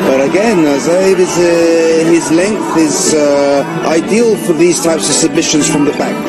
But again, Zaid is his length is ideal for these types of submissions from the back.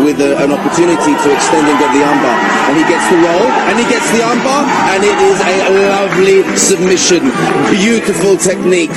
With an opportunity to extend and get the armbar, and he gets the roll, and he gets the armbar, and it is a lovely submission, beautiful technique.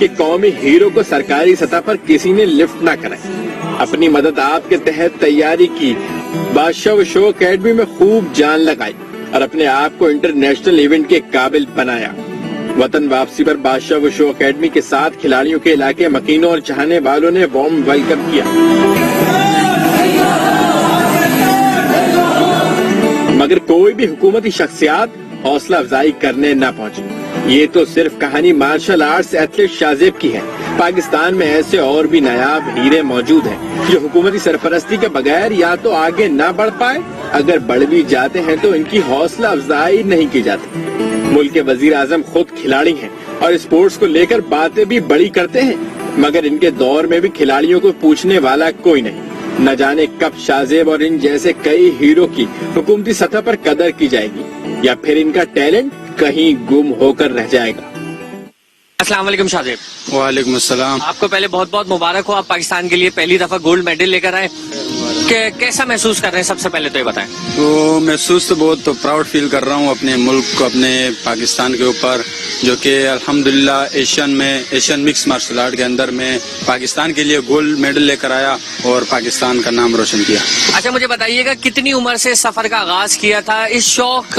کہ قومی hero کو سرکاری سطح پر کسی نے lift نہ کرائے. اپنی مدد آپ کے تحت تیاری کی، بادشاہ و شو اکیڈمی میں خوب جان لگائی اور اپنے آپ کو انٹرنیشنل ایونٹ کے قابل بنایا. وطن واپسی پر بادشاہ و شو اکیڈمی کے ساتھ کھلاڑیوں کے علاقے مکینوں اور چاہنے والوں نے وارم ویلکم کیا. مگر کوئی بھی حکومتی شخصیات حوصلہ افزائی کرنے نہ پہنچی. یہ تو صرف کہانی مارشل آرٹس ایتھلیٹ شاذیب کی ہے. پاکستان میں ایسے اور بھی نایاب ہیرے موجود ہیں جو حکومتی سرپرستی کے بغیر یا تو آگے نہ بڑھ پائے، اگر بڑھ بھی جاتے ہیں تو ان کی حوصلہ افزائی نہیں کی جاتی. ملک کے وزیر اعظم خود کھلاڑی ہیں اور اسپورٹس کو لے کر باتیں بھی بڑی کرتے ہیں، مگر ان کے دور میں بھی کھلاڑیوں کو پوچھنے والا کوئی نہیں. نہ جانے کب شاذیب اور ان جیسے کئی ہیرو کی حکومتی سطح پر قدر کی جائے گی یا پھر ان کا ٹیلنٹ کہیں گم ہو کر رہ جائے گا. السلام علیکم شاذیب. وعلیکم السلام. آپ کو پہلے بہت بہت مبارک ہو، آپ پاکستان کے لیے پہلی دفعہ گولڈ میڈل لے کر آئے. کیسا محسوس کر رہے ہیں؟ سب سے پہلے تو یہ بتائیں. تو محسوس تو بہت پراؤڈ فیل کر رہا ہوں اپنے ملک کو، اپنے پاکستان کے اوپر، جو کہ الحمدللہ ایشین مکس مارشل آرٹ کے اندر میں پاکستان کے لیے گولڈ میڈل لے کر آیا اور پاکستان کا نام روشن کیا. اچھا مجھے بتائیے گا کتنی عمر سے سفر کا آغاز کیا تھا؟ اس شوق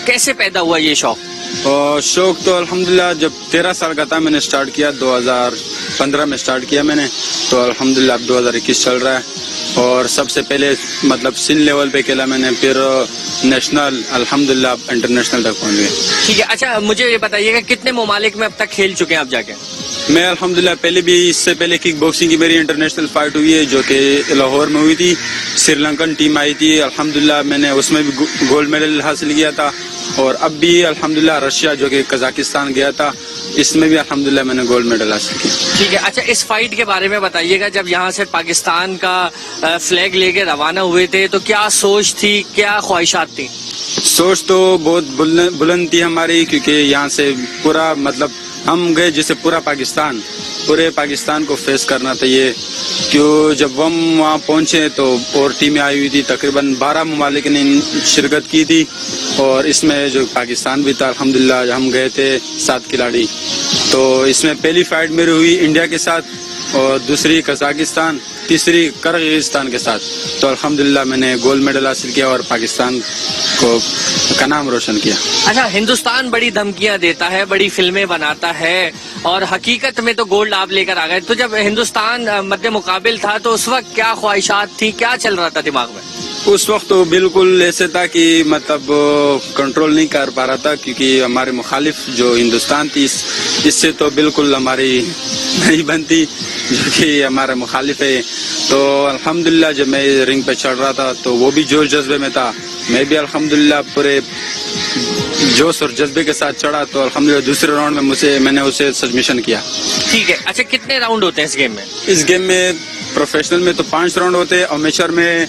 کیسے پیدا ہوا یہ شوق؟ اور شوق تو الحمدللہ جب 13 سال کا تھا میں نے سٹارٹ کیا، 2015 میں سٹارٹ کیا میں نے، تو الحمدللہ اب 2021 چل رہا ہے. اور سب سے پہلے مطلب سندھ لیول پہ کھیلا میں نے، پھر نیشنل، الحمدللہ اب انٹرنیشنل تک پہنچ گئے. ٹھیک ہے. اچھا مجھے یہ بتائیے گا کتنے ممالک میں اب تک کھیل چکے ہیں آپ جا کے؟ میں الحمدللہ پہلے بھی، اس سے پہلے کک باکسنگ کی میری انٹرنیشنل فائٹ ہوئی ہے جو کہ لاہور میں ہوئی تھی. سری لنکن ٹیم آئی تھی، الحمدللہ میں نے اس میں بھی گولڈ میڈل حاصل کیا تھا. اور اب بھی الحمدللہ رشیا جو کہ قزاقستان گیا تھا، اس میں بھی الحمدللہ میں نے گولڈ میڈل حاصل کیا. ٹھیک ہے. اچھا اس فائٹ کے بارے میں بتائیے گا، جب یہاں سے پاکستان کا فلیگ لے کے روانہ ہوئے تھے تو کیا سوچ تھی، کیا خواہشات تھی؟ سوچ تو بہت بلند تھی ہماری، کیونکہ یہاں سے پورا مطلب ہم گئے جیسے پورے پاکستان کو فیس کرنا تھا. یہ کیوں جب ہم وہاں پہنچے تو اور ٹیمیں آئی ہوئی تھی، تقریباً 12 ممالک نے شرکت کی تھی، اور اس میں جو پاکستان بھی تھا الحمدللہ. ہم گئے تھے 7 کھلاڑی، تو اس میں پہلی فائٹ میری ہوئی انڈیا کے ساتھ، اور دوسری قزاقستان، تیسری کرغزستان کے ساتھ. تو الحمدللہ میں نے گولڈ میڈل حاصل کیا اور پاکستان کا نام روشن کیا. اچھا ہندوستان بڑی دھمکیاں دیتا ہے، بڑی فلمیں بناتا ہے، اور حقیقت میں تو گولڈ آپ لے کر آ گئے. تو جب ہندوستان مد مقابل تھا تو اس وقت کیا خواہشات تھی، کیا چل رہا تھا دماغ میں؟ اس وقت تو بالکل ایسے تھا کہ مطلب کنٹرول نہیں کر پا رہا تھا، کیونکہ ہمارے مخالف جو ہندوستان تھی اس سے تو بالکل ہماری نہیں بنتی، جو کہ ہمارا مخالف ہے. تو الحمدللہ جب میں رنگ پہ چڑھ رہا تھا تو وہ بھی جوش جذبے میں تھا، میں بھی الحمدللہ پورے جوش اور جذبے کے ساتھ چڑھا. تو الحمدللہ دوسرے راؤنڈ میں میں نے اسے سبمیشن کیا. ٹھیک ہے. اچھا کتنے راؤنڈ ہوتے ہیں اس گیم میں؟ اس گیم میں پروفیشنل میں تو 5 راؤنڈ ہوتے ہیں، امیچر میں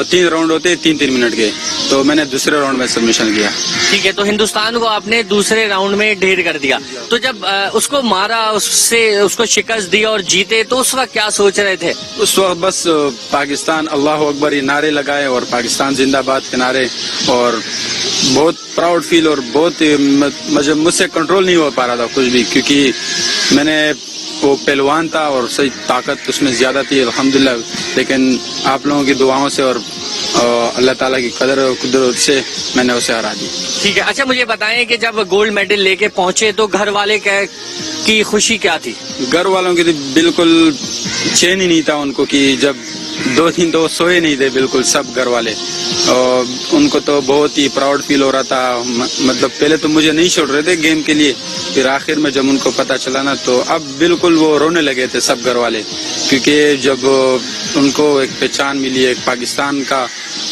3 راؤنڈ ہوتے ہیں 3-3 منٹ کے. تو میں نے دوسرے راؤنڈ میں سبمیشن کیا. ٹھیک ہے. تو ہندوستان کو آپ نے دوسرے راؤنڈ میں ڈھیر کر دیا. تو جب اس کو مارا، اس کو شکست دی اور جیتے، تو اس وقت کیا سوچ رہے تھے؟ اس وقت بس پاکستان اللہ اکبر یہ نعرے لگائے اور پاکستان زندہ باد کے نعرے، اور بہت پراؤڈ فیل، اور بہت مجھ سے کنٹرول نہیں ہو پا رہا تھا کچھ بھی، کیونکہ میں نے وہ پہلوان تھا اور صحیح طاقت اس میں زیادہ تھی الحمدللہ. لیکن آپ لوگوں کی دعاؤں سے اور اللہ تعالیٰ کی قدر و قدرت سے میں نے اسے ہرا دی. ٹھیک ہے. اچھا مجھے بتائیں کہ جب گولڈ میڈل لے کے پہنچے تو گھر والے کی خوشی کیا تھی؟ گھر والوں کی بالکل چین ہی نہیں تھا ان کو، کہ جب 2 دن تو سوئے نہیں تھے بالکل سب گھر والے. اور ان کو تو بہت ہی پراؤڈ فیل ہو رہا تھا. مطلب پہلے تو مجھے نہیں چھوڑ رہے تھے گیم کے لیے، پھر آخر میں جب ان کو پتہ چلا نا تو اب بالکل وہ رونے لگے تھے سب گھر والے، کیونکہ جب ان کو ایک پہچان ملی، ایک پاکستان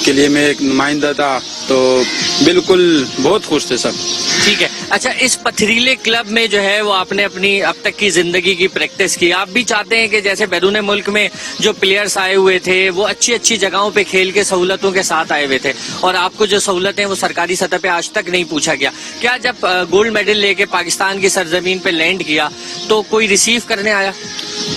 کے لیے میں ایک نمائندہ تھا، تو بالکل بہت خوش تھے سب. ٹھیک ہے. اچھا اس پتھریلے کلب میں جو ہے وہ آپ نے اپنی اب تک کی زندگی کی پریکٹس کی. آپ بھی چاہتے ہیں کہ جیسے بیرون ملک میں جو پلیئرز آئے ہوئے تھے وہ اچھی جگہوں پہ کھیل کے سہولتوں کے ساتھ آئے ہوئے تھے، اور آپ کو جو سہولتیں وہ سرکاری سطح پہ آج تک نہیں پوچھا گیا. کیا جب گولڈ میڈل لے کے پاکستان کی سرزمین پہ لینڈ کیا تو کوئی ریسیو کرنے آیا؟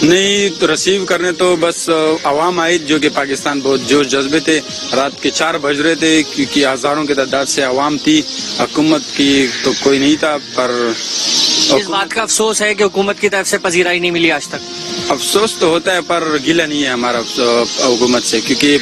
نہیں، ریسیو کرنے تو بس عوام آئی، جو کہ پاکستان بہت جوش جذبے تھے. رات کے 4 بج رہے تھے، کیونکہ ہزاروں کی تعداد سے عوام تھی. حکومت کی تو کوئی نہیں تھا, پر اس بات کا افسوس ہے کہ حکومت کی طرف سے پذیرائی نہیں ملی آج تک. افسوس تو ہوتا ہے پر گلہ نہیں ہے ہمارا حکومت سے, کیونکہ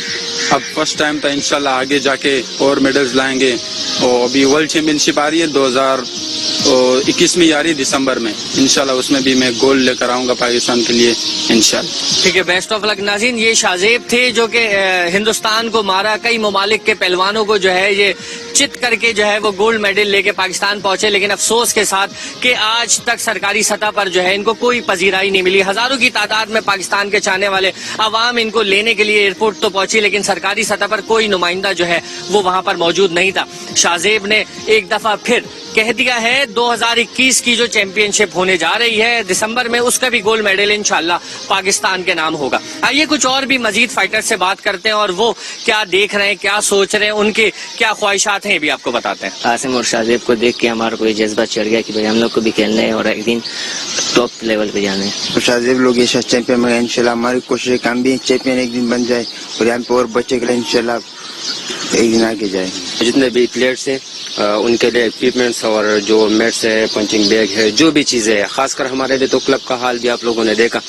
اب فرسٹ ٹائم تھا. انشاءاللہ آگے جا کے اور میڈلز لائیں گے. اور ابھی ورلڈ چیمپئن شپ آ رہی ہے 2021 میں آ رہی ہے دسمبر میں. انشاءاللہ اس میں بھی میں گولڈ لے کر آؤں گا پاکستان کے لیے انشاءاللہ. ٹھیک ہے, بیسٹ آف لک. ناظرین, یہ شاہزیب تھے جو کہ ہندوستان کو مارا, کئی ممالک کے پہلوانوں کو جو ہے یہ چت کر کے جو ہے وہ گولڈ میڈل لے کے پاکستان پہنچے, لیکن افسوس کے ساتھ کہ آج تک سرکاری سطح پر جو ہے ان کو کوئی پذیرائی نہیں ملی. ہزاروں کی تعداد میں پاکستان کے چاہنے والے عوام ان کو لینے کے لیے ایئرپورٹ تو پہنچی, لیکن سرکاری سطح پر کوئی نمائندہ جو ہے وہ وہاں پر موجود نہیں تھا. شاہزیب نے ایک دفعہ پھر کہہ دیا ہے 2021 کی جو چیمپئن شپ ہونے جا رہی ہے دسمبر میں, اس کا بھی گولڈ میڈل انشاءاللہ پاکستان کے نام ہوگا. آئیے کچھ اور بھی مزید فائٹر سے بات کرتے ہیں اور وہ کیا دیکھ رہے ہیں, کیا سوچ رہے ہیں, ان کی کیا خواہشات ہیں, بھی آپ کو بتاتے ہیں. عاصم اور شاہزیب کو دیکھ کے ہمارا کوئی جذبہ چڑھ گیا کہ بھائی ہم لوگ کو بھی کھیلنا ہے اور ایک دن ٹاپ لیول پہ جانا ہے. شاہزیب لوگ ایشیا چیمپئن میں انشاءاللہ ہماری کوشش ہے کہ ہم بھی چیمپئن ایک دن بن جائے اور یہاں پہ اور بچے کے لیے انشاءاللہ ایک دن آگے جائے. جتنے بھی پلیئرس ہیں ان کے لیے اکوپمنٹس اور جو میٹس ہے, پنچنگ بیگ ہے, جو بھی چیزیں ہے, خاص کر ہمارے لیے تو کلب کا حال بھی آپ لوگوں نے دیکھا,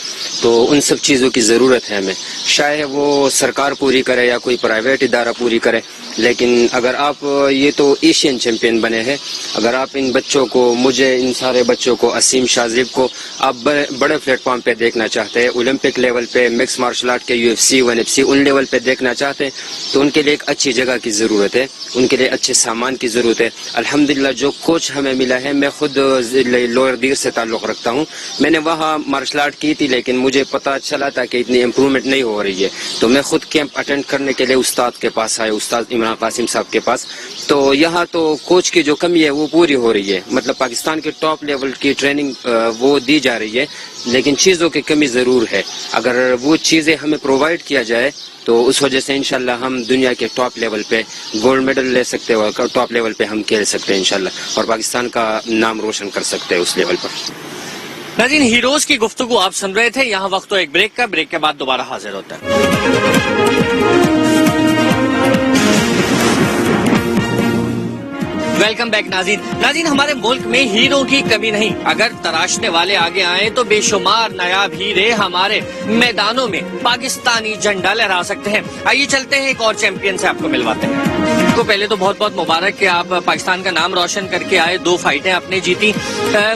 تو ان سب چیزوں کی ضرورت ہے ہمیں. شاید وہ سرکار پوری کرے یا کوئی پرائیویٹ ادارہ پوری کرے, لیکن اگر آپ یہ تو ایشین چیمپئن بنے ہیں, اگر آپ ان بچوں کو, مجھے, ان سارے بچوں کو, اسیم, شاہزیب کو آپ بڑے پلیٹ فارم پہ دیکھنا چاہتے ہیں, اولمپک لیول پہ, مکس مارشل آرٹ کے UFC 1FC ان لیول پہ دیکھنا چاہتے ہیں, تو ان کے لیے ایک اچھی جگہ کی ضرورت ہے, ان کے لیے اچھے سامان کی ضرورت ہے. الحمدللہ جو کوچ ہمیں ملا ہے, میں خود لوئر دیر سے تعلق رکھتا ہوں, میں نے وہاں مارشل آرٹ کی تھی, لیکن مجھے پتہ چلا تھا کہ اتنی امپرومنٹ نہیں ہو رہی ہے, تو میں خود کیمپ اٹینڈ کرنے کے لیے استاد کے پاس آیا, استاد عمران قاسم صاحب کے پاس. تو یہاں تو کوچ کی جو کمی ہے وہ پوری ہو رہی ہے, مطلب پاکستان کے ٹاپ لیول کی ٹریننگ وہ دی جا رہی ہے, لیکن چیزوں کی کمی ضرور ہے. اگر وہ چیزیں ہمیں پرووائڈ کیا جائے تو اس وجہ سے انشاءاللہ ہم دنیا کے ٹاپ لیول پہ گولڈ میڈل لے سکتے ہیں, اور ٹاپ لیول پہ ہم کھیل سکتے ہیں انشاءاللہ, اور پاکستان کا نام روشن کر سکتے ہیں اس لیول پر. ناظرین, ہیروز کی گفتگو آپ سن رہے تھے. یہاں وقت تو ایک بریک کا, بریک کے بعد دوبارہ حاضر ہوتا ہے. ویلکم بیک ناظرین, ہمارے ملک میں ہیرو کی کمی نہیں. اگر تراشنے والے آگے آئیں تو بے شمار نایاب ہیرے ہمارے میدانوں میں پاکستانی جھنڈا لہرا سکتے ہیں. آئیے چلتے ہیں ایک اور چیمپئن سے آپ کو ملواتے ہیں. کو پہلے تو بہت بہت مبارک کہ آپ پاکستان کا نام روشن کر کے آئے, 2 فائٹیں آپ نے جیتی.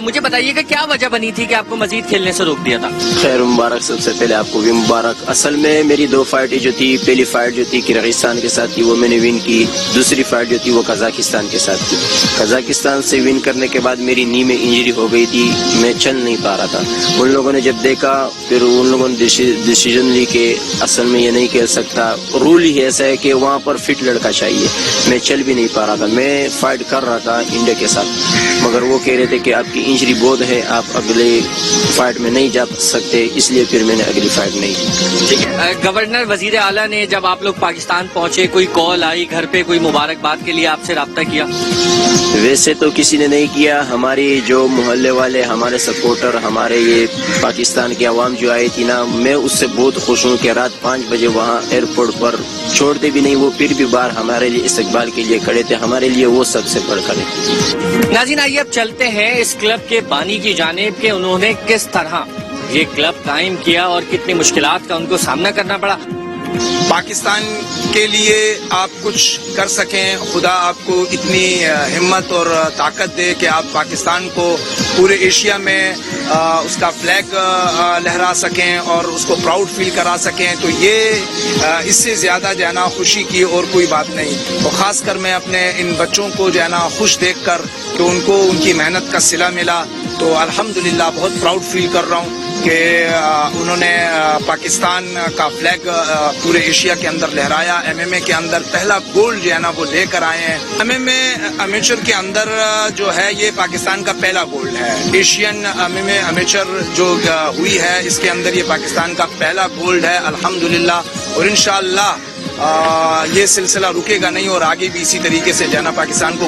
مجھے بتائیے گا کیا وجہ بنی تھی کہ آپ کو مزید کھیلنے سے روک دیا تھا؟ خیر مبارک, سب سے پہلے آپ کو بھی مبارک. اصل میں میری 2 فائٹیں جو تھی, پہلی فائٹ جو تھی کرغزستان کے ساتھ تھی, وہ میں نے ون کی. دوسری فائٹ جو تھی وہ قزاقستان کے ساتھ تھی. قزاقستان سے ون کرنے کے بعد میری نی میں انجری ہو گئی تھی, میں چل نہیں پا رہا تھا. ان لوگوں نے جب دیکھا, پھر ان لوگوں نے ڈیسیژن لی کہ اصل میں یہ نہیں کھیل سکتا. رول ہی ایسا ہے کہ وہاں پر فٹ لڑکا چاہیے. میں چل بھی نہیں پا رہا تھا. میں فائٹ کر رہا تھا انڈیا کے ساتھ, مگر وہ کہہ رہے تھے کہ آپ کی انجری بہت ہے, آپ اگلے فائٹ میں نہیں جا سکتے, اس لیے پھر میں نے اگلی فائٹ نہیں کی. ٹھیک ہے. گورنر وزیر اعلیٰ نے جب آپ لوگ پاکستان پہنچے, کوئی کال آئی گھر پہ, کوئی مبارکباد کے لیے آپ سے رابطہ کیا؟ ویسے تو کسی نے نہیں کیا. ہماری جو محلے والے, ہمارے سپورٹر, ہمارے یہ پاکستان کی عوام جو آئی تھی نا, میں اس سے بہت خوش ہوں کہ رات 5 بجے وہاں ایئرپورٹ پر چھوڑتے بھی نہیں, وہ پھر بھی باہر ہمارے لیے استقبال کے لیے کھڑے تھے. ہمارے لیے وہ سب سے بڑھ کھڑے. ناظرین, آئیے اب چلتے ہیں اس کلب کے بانی کی جانب کہ انہوں نے کس طرح یہ کلب قائم کیا اور کتنی مشکلات کا ان کو سامنا کرنا پڑا. پاکستان کے لیے آپ کچھ کر سکیں, خدا آپ کو اتنی ہمت اور طاقت دے کہ آپ پاکستان کو پورے ایشیا میں اس کا فلیگ لہرا سکیں اور اس کو پراؤڈ فیل کرا سکیں, تو یہ اس سے زیادہ جو ہے نا خوشی کی اور کوئی بات نہیں. اور خاص کر میں اپنے ان بچوں کو جو ہے نا خوش دیکھ کر کہ ان کو ان کی محنت کا صلہ ملا, تو الحمدللہ بہت پراؤڈ فیل کر رہا ہوں کہ انہوں نے پاکستان کا فلیگ پورے ایشیا کے اندر لہرایا. MMA کے اندر پہلا گولڈ جو ہے نا وہ لے کر آئے ہیں. MMA امیچر کے اندر جو ہے یہ پاکستان کا پہلا گولڈ ہے. ایشین MMA امیچر جو ہوئی ہے اس کے اندر یہ پاکستان کا پہلا گولڈ ہے الحمدللہ. اور انشاءاللہ یہ سلسلہ رکے گا نہیں اور آگے بھی اسی طریقے سے جو ہے نا پاکستان کو